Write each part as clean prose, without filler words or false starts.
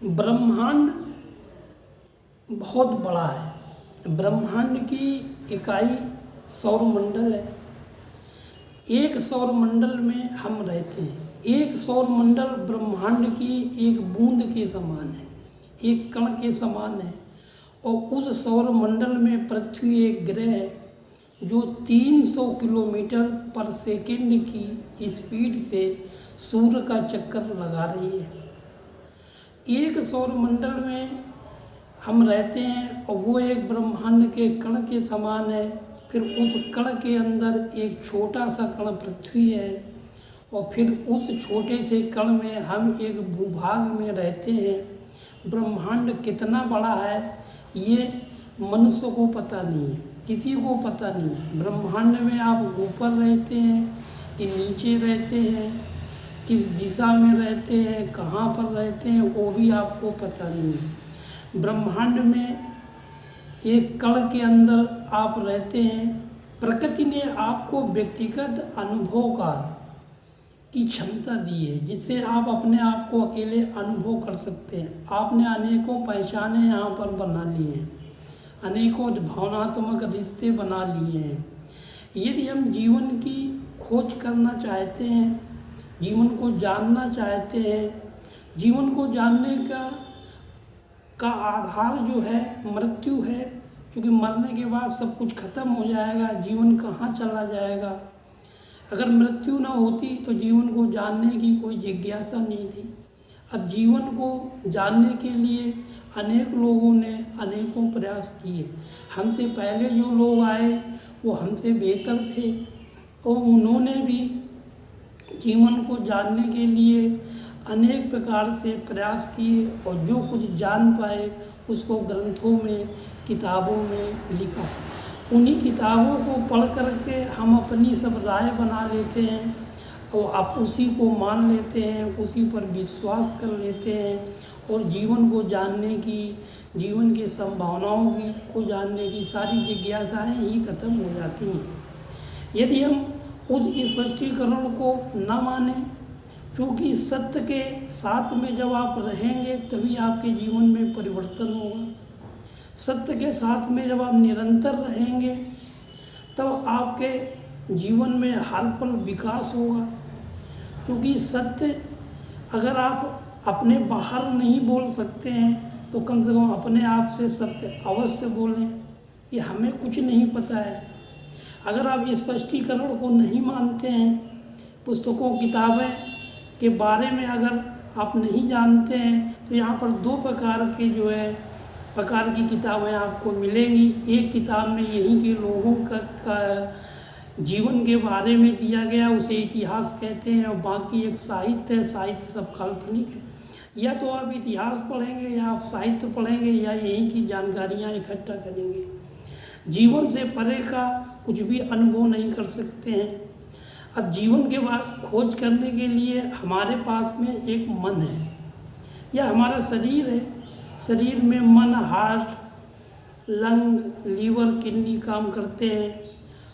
ब्रह्मांड बहुत बड़ा है। ब्रह्मांड की इकाई सौरमंडल है। एक सौरमंडल में हम रहते हैं। एक सौरमंडल ब्रह्मांड की एक बूंद के समान है, एक कण के समान है। और उस सौरमंडल में पृथ्वी एक ग्रह है जो 300 किलोमीटर पर सेकंड की स्पीड से सूर्य का चक्कर लगा रही है। एक सौरमंडल में हम रहते हैं और वो एक ब्रह्मांड के कण के समान है। फिर उस कण के अंदर एक छोटा सा कण पृथ्वी है और फिर उस छोटे से कण में हम एक भूभाग में रहते हैं। ब्रह्मांड कितना बड़ा है ये मनुष्य को पता नहीं है, किसी को पता नहीं है। ब्रह्मांड में आप ऊपर रहते हैं कि नीचे रहते हैं, किस दिशा में रहते हैं, कहाँ पर रहते हैं, वो भी आपको पता नहीं है। ब्रह्मांड में एक कण के अंदर आप रहते हैं। प्रकृति ने आपको व्यक्तिगत अनुभव की क्षमता दी है जिससे आप अपने आप को अकेले अनुभव कर सकते हैं। आपने अनेकों पहचाने यहाँ पर बना लिए हैं, अनेकों भावनात्मक रिश्ते बना लिए हैं। यदि हम जीवन की खोज करना चाहते हैं, जीवन को जानना चाहते हैं, जीवन को जानने का आधार जो है मृत्यु है, क्योंकि मरने के बाद सब कुछ खत्म हो जाएगा, जीवन कहाँ चला जाएगा। अगर मृत्यु ना होती तो जीवन को जानने की कोई जिज्ञासा नहीं थी। अब जीवन को जानने के लिए अनेक लोगों ने अनेकों प्रयास किए। हमसे पहले जो लोग आए वो हमसे बेहतर थे और उन्होंने भी जीवन को जानने के लिए अनेक प्रकार से प्रयास किए और जो कुछ जान पाए उसको ग्रंथों में, किताबों में लिखा। उन्हीं किताबों को पढ़ करके हम अपनी सब राय बना लेते हैं और आप उसी को मान लेते हैं, उसी पर विश्वास कर लेते हैं और जीवन को जानने की, जीवन की संभावनाओं को जानने की सारी जिज्ञासाएं ही खत्म हो जाती हैं। यदि हम उस स्पष्टीकरण को न माने, क्योंकि सत्य के साथ में जब आप रहेंगे तभी आपके जीवन में परिवर्तन होगा। सत्य के साथ में जब आप निरंतर रहेंगे तब आपके जीवन में हर पल विकास होगा। क्योंकि सत्य अगर आप अपने बाहर नहीं बोल सकते हैं तो कम से कम अपने आप से सत्य अवश्य बोलें कि हमें कुछ नहीं पता है। अगर आप स्पष्टीकरण को नहीं मानते हैं, पुस्तकों किताबें के बारे में अगर आप नहीं जानते हैं, तो यहाँ पर दो प्रकार की किताबें आपको मिलेंगी। एक किताब में यहीं के लोगों का जीवन के बारे में दिया गया, उसे इतिहास कहते हैं, और बाकी एक साहित्य है। साहित्य सब काल्पनिक है। या तो आप इतिहास पढ़ेंगे या आप साहित्य पढ़ेंगे या यहीं की जानकारियाँ इकट्ठा करेंगे। जीवन से परे का कुछ भी अनुभव नहीं कर सकते हैं। अब जीवन के बाद खोज करने के लिए हमारे पास में एक मन है या हमारा शरीर है। शरीर में मन, हार्ट, लंग, लीवर, किडनी काम करते हैं।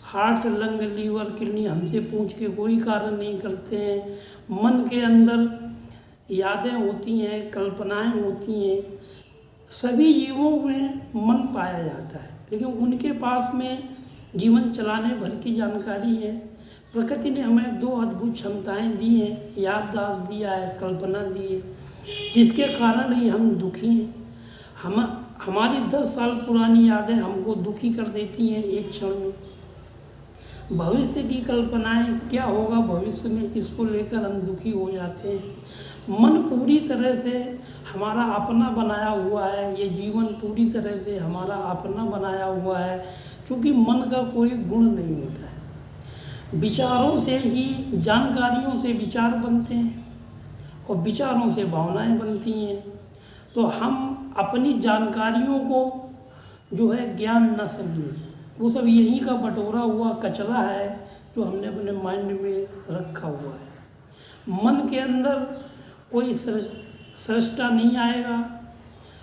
हार्ट, लंग, लीवर, किडनी हमसे पूछ के कोई कार्य नहीं करते हैं। मन के अंदर यादें होती हैं, कल्पनाएं होती हैं। सभी जीवों में मन पाया जाता है, लेकिन उनके पास में जीवन चलाने भर की जानकारी है। प्रकृति ने हमें दो अद्भुत क्षमताएं दी हैं, याददाश्त दिया है, कल्पना दी है, जिसके कारण ही हम दुखी हैं। हमारी 10 साल पुरानी यादें हमको दुखी कर देती हैं एक क्षण में। भविष्य की कल्पनाएं क्या होगा भविष्य में, इसको लेकर हम दुखी हो जाते हैं। मन पूरी तरह से हमारा अपना बनाया हुआ है। ये जीवन पूरी तरह से हमारा अपना बनाया हुआ है, क्योंकि मन का कोई गुण नहीं होता है। विचारों से ही, जानकारियों से विचार बनते हैं और विचारों से भावनाएं बनती हैं। तो हम अपनी जानकारियों को जो है ज्ञान न समझें। वो सब यहीं का बटोरा हुआ कचरा है जो हमने अपने माइंड में रखा हुआ है। मन के अंदर कोई सृष्टा नहीं आएगा।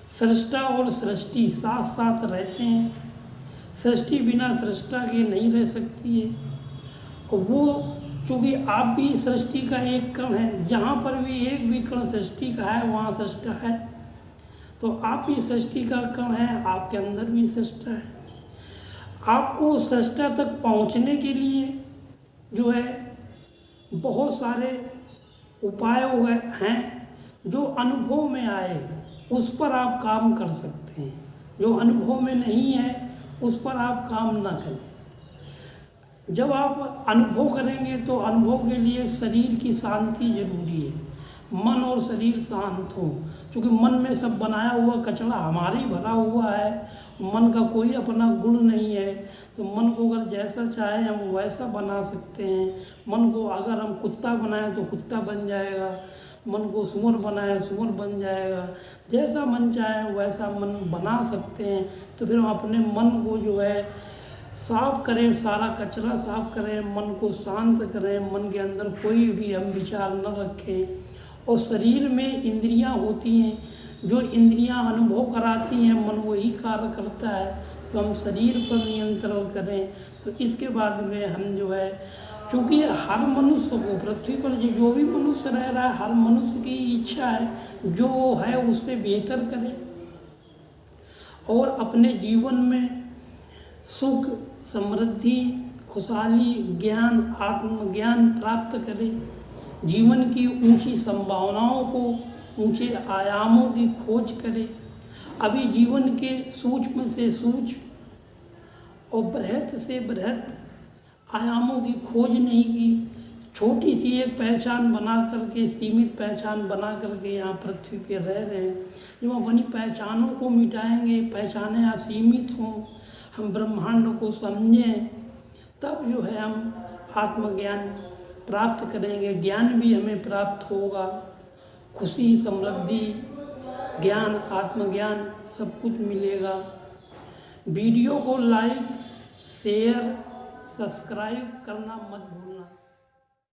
सृष्टा और सृष्टि साथ साथ रहते हैं। सृष्टि बिना सृष्टा के नहीं रह सकती है। और वो चूँकि आप भी सृष्टि का एक कण है, जहाँ पर भी एक भी कण सृष्टि का है वहाँ सृष्टा है। तो आप ही सृष्टि का कण है, आपके अंदर भी सृष्टा है। आपको सृष्टा तक पहुंचने के लिए जो है बहुत सारे उपाय हैं जो अनुभव में आए उस पर आप काम कर सकते हैं। जो अनुभव में नहीं है उस पर आप काम ना करें। जब आप अनुभव करेंगे तो अनुभव के लिए शरीर की शांति जरूरी है, मन और शरीर शांत हो, क्योंकि मन में सब बनाया हुआ कचरा हमारे ही भरा हुआ है। मन का कोई अपना गुण नहीं है, तो मन को अगर जैसा चाहे हम वैसा बना सकते हैं। मन को अगर हम कुत्ता बनाएं तो कुत्ता बन जाएगा, मन को सुअर बनाएं सुअर बन जाएगा। जैसा मन चाहे वैसा मन बना सकते हैं। तो फिर हम अपने मन को जो है साफ करें, सारा कचरा साफ करें, मन को शांत करें, मन के अंदर कोई भी हम विचार न रखें। और शरीर में इंद्रियां होती हैं, जो इंद्रियां अनुभव कराती हैं, मन वही कार्य करता है। तो हम शरीर पर नियंत्रण करें। तो इसके बाद में हम जो है, क्योंकि हर मनुष्य को पृथ्वी पर जो भी मनुष्य रह रहा है, हर मनुष्य की इच्छा है जो है उससे बेहतर करे और अपने जीवन में सुख, समृद्धि, खुशहाली, ज्ञान, आत्मज्ञान प्राप्त करे। जीवन की ऊंची संभावनाओं को, ऊंचे आयामों की खोज करे। अभी जीवन के सूक्ष्म से सूक्ष्म और बृहत से बृहत आयामों की खोज नहीं की। छोटी सी एक पहचान बना करके, सीमित पहचान बना करके यहाँ पृथ्वी पे रह रहे हैं। जब हम अपनी पहचानों को मिटाएंगे, पहचानें असीमित हों, हम ब्रह्मांड को समझें, तब जो है हम आत्मज्ञान प्राप्त करेंगे। ज्ञान भी हमें प्राप्त होगा, खुशी, समृद्धि, ज्ञान, आत्मज्ञान सब कुछ मिलेगा। वीडियो को लाइक, शेयर, सब्सक्राइब करना मत भूलना।